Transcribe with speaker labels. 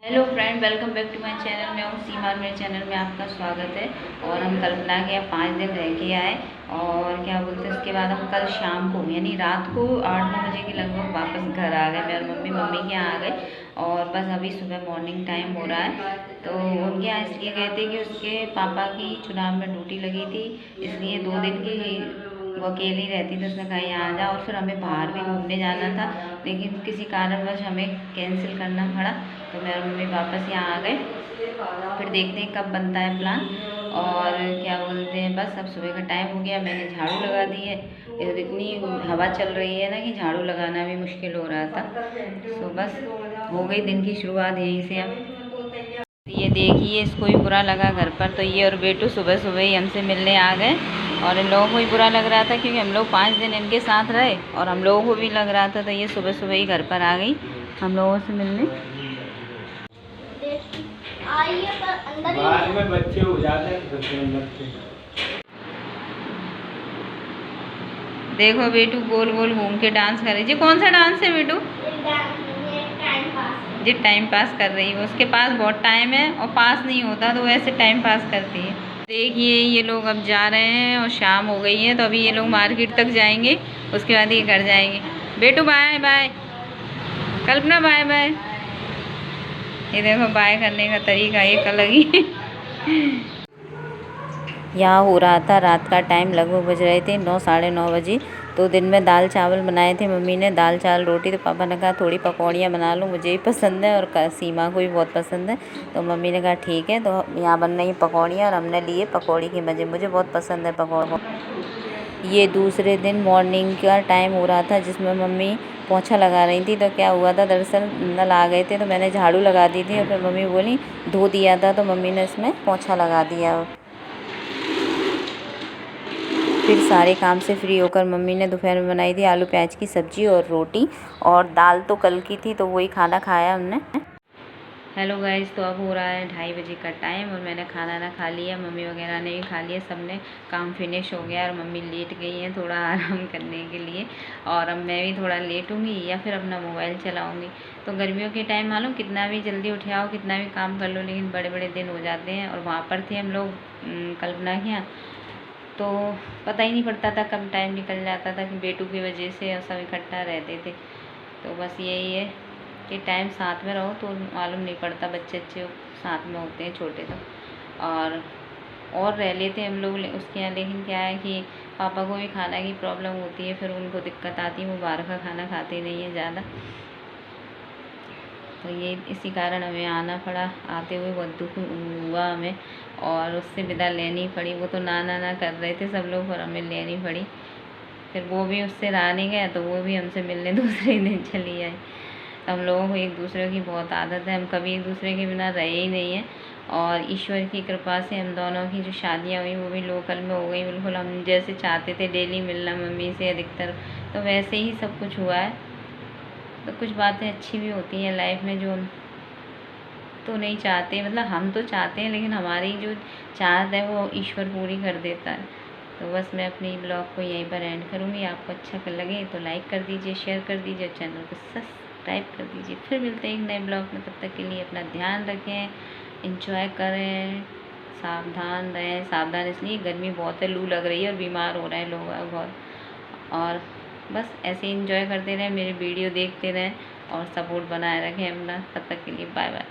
Speaker 1: Hello friend, welcome back to my channel. मैं हूँ सीमा, मेरे चैनल में आपका स्वागत है। और हम कल्पना के 5 दिन रह के आए और क्या बोलते हैं, उसके बाद हम कल शाम को यानी रात को 8-9 बजे के लगभग वापस घर आ गए। मैं और मम्मी के यहाँ आ गए और बस अभी सुबह मॉर्निंग टाइम हो रहा है। तो उनके यहाँ इसलिए गए थे कि उसके पापा की चुनाव में ड्यूटी लगी थी, इसलिए 2 दिन की वो अकेली रहती थी। उसने कहा यहाँ आ जा, और फिर हमें बाहर भी घूमने जाना था, लेकिन किसी कारणवश हमें कैंसिल करना पड़ा। तो मैं और मम्मी वापस यहाँ आ गए। फिर देखते हैं कब बनता है प्लान। और क्या बोलते हैं, बस अब सुबह का टाइम हो गया, मैंने झाड़ू लगा दी है। इधर इतनी हवा चल रही है ना कि झाड़ू लगाना भी मुश्किल हो रहा था। तो बस हो गई दिन की शुरुआत यहीं से। अब ये देखिए, इसको ही बुरा लगा घर पर, तो ये और बेटू सुबह सुबह ही हमसे मिलने आ गए। और इन लोगों को ही बुरा लग रहा था क्योंकि हम लोग 5 दिन इनके साथ रहे और हम लोगों को भी लग रहा था। तो ये सुबह सुबह ही घर पर आ गई हम लोगों से मिलने।
Speaker 2: बाद में बच्चे हो जाते हैं।
Speaker 1: देखो बेटू गोल गोल घूम के डांस कर रही जी। कौन सा डांस है बेटू? जी टाइम पास कर रही है। उसके पास बहुत टाइम है और पास नहीं होता तो वैसे टाइम पास करती है। देखिए ये लोग अब जा रहे हैं और शाम हो गई है, तो अभी ये लोग मार्केट तक जाएंगे, उसके बाद ये घर जाएंगे। बेटू बाय बाय। कल्पना बाय बाय। ये देखो बाय करने का तरीका एक अलग ही यहाँ हो रहा था रात का टाइम, लगभग बज रहे थे 9 साढ़े 9 बजे। तो दिन में दाल चावल बनाए थे मम्मी ने, दाल चावल रोटी। तो पापा ने कहा थोड़ी पकौड़ियाँ बना लूँ, मुझे भी पसंद है और सीमा को भी बहुत पसंद है। तो मम्मी ने कहा ठीक है। तो यहाँ बन रही पकौड़ियाँ और हमने लिए पकौड़ी के मज़े। मुझे बहुत पसंद है पकौड़ा। ये दूसरे दिन मॉर्निंग का टाइम हो रहा था जिसमें मम्मी पोंछा लगा रही थी। तो क्या हुआ था, दरअसल नल आ गए थे तो मैंने झाड़ू लगा दी थी और फिर मम्मी बोली धो दिया था, तो मम्मी ने इसमें पोंछा लगा दिया। फिर सारे काम से फ्री होकर मम्मी ने दोपहर में बनाई थी आलू प्याज की सब्जी और रोटी, और दाल तो कल की थी तो वही खाना खाया हमने। हेलो गाइस, तो अब हो रहा है 2:30 बजे का टाइम और मैंने खाना ना खा लिया, मम्मी वगैरह ने भी खा लिया, सबने काम फिनिश हो गया और मम्मी लेट गई हैं थोड़ा आराम करने के लिए। और अब मैं भी थोड़ा लेटूंगी या फिर अपना मोबाइल चलाऊंगी। तो गर्मियों के टाइम मालूम कितना भी जल्दी उठ आओ, कितना भी काम कर लो, लेकिन बड़े बड़े दिन हो जाते हैं। और वहाँ पर थे हम लोग कल्पना के यहाँ, तो पता ही नहीं पड़ता था कब टाइम निकल जाता था कि बेटू की वजह से और सब इकट्ठा रहते थे। तो बस यही है कि टाइम साथ में रहो तो मालूम नहीं पड़ता, बच्चे अच्छे साथ में होते हैं छोटे तो। और रह लेते हम लोग उसके यहाँ, लेकिन क्या है कि पापा को भी खाना की प्रॉब्लम होती है, फिर उनको दिक्कत आती है, वो बाहर का खाना खाते नहीं है ज़्यादा। तो ये इसी कारण हमें आना पड़ा। आते हुए बहुत दुख हुआ हमें और उससे विदा लेनी पड़ी। वो तो ना कर रहे थे सब लोग और हमें लेनी पड़ी। फिर वो भी उससे रहा नहीं गया तो वो भी हमसे मिलने दूसरे दिन चली आई। तो हम लोगों को एक दूसरे की बहुत आदत है, हम कभी एक दूसरे के बिना रहे ही नहीं हैं। और ईश्वर की कृपा से हम दोनों की जो शादियाँ हुई वो भी लोकल में हो गई। बिल्कुल हम जैसे चाहते थे डेली मिलना मम्मी से अधिकतर, तो वैसे ही सब कुछ हुआ है। तो कुछ बातें अच्छी भी होती हैं लाइफ में जो हम तो नहीं चाहते, मतलब हम तो चाहते हैं लेकिन हमारी जो चाहत है वो ईश्वर पूरी कर देता है। तो बस मैं अपनी ब्लॉग को यहीं पर एंड करूँगी। आपको अच्छा लगे तो लाइक कर दीजिए, शेयर कर दीजिए, चैनल को सब्सक्राइब कर दीजिए। फिर मिलते हैं एक नए ब्लॉग में, तब तक के लिए अपना ध्यान रखें, एंजॉय करें, सावधान रहें। सावधान इसलिए गर्मी बहुत है, लू लग रही है और बीमार हो रहे हैं लोग बहुत। और बस ऐसे ही इंजॉय करते रहें, मेरे वीडियो देखते रहें और सपोर्ट बनाए रखें अपना। तब तक के लिए बाय बाय।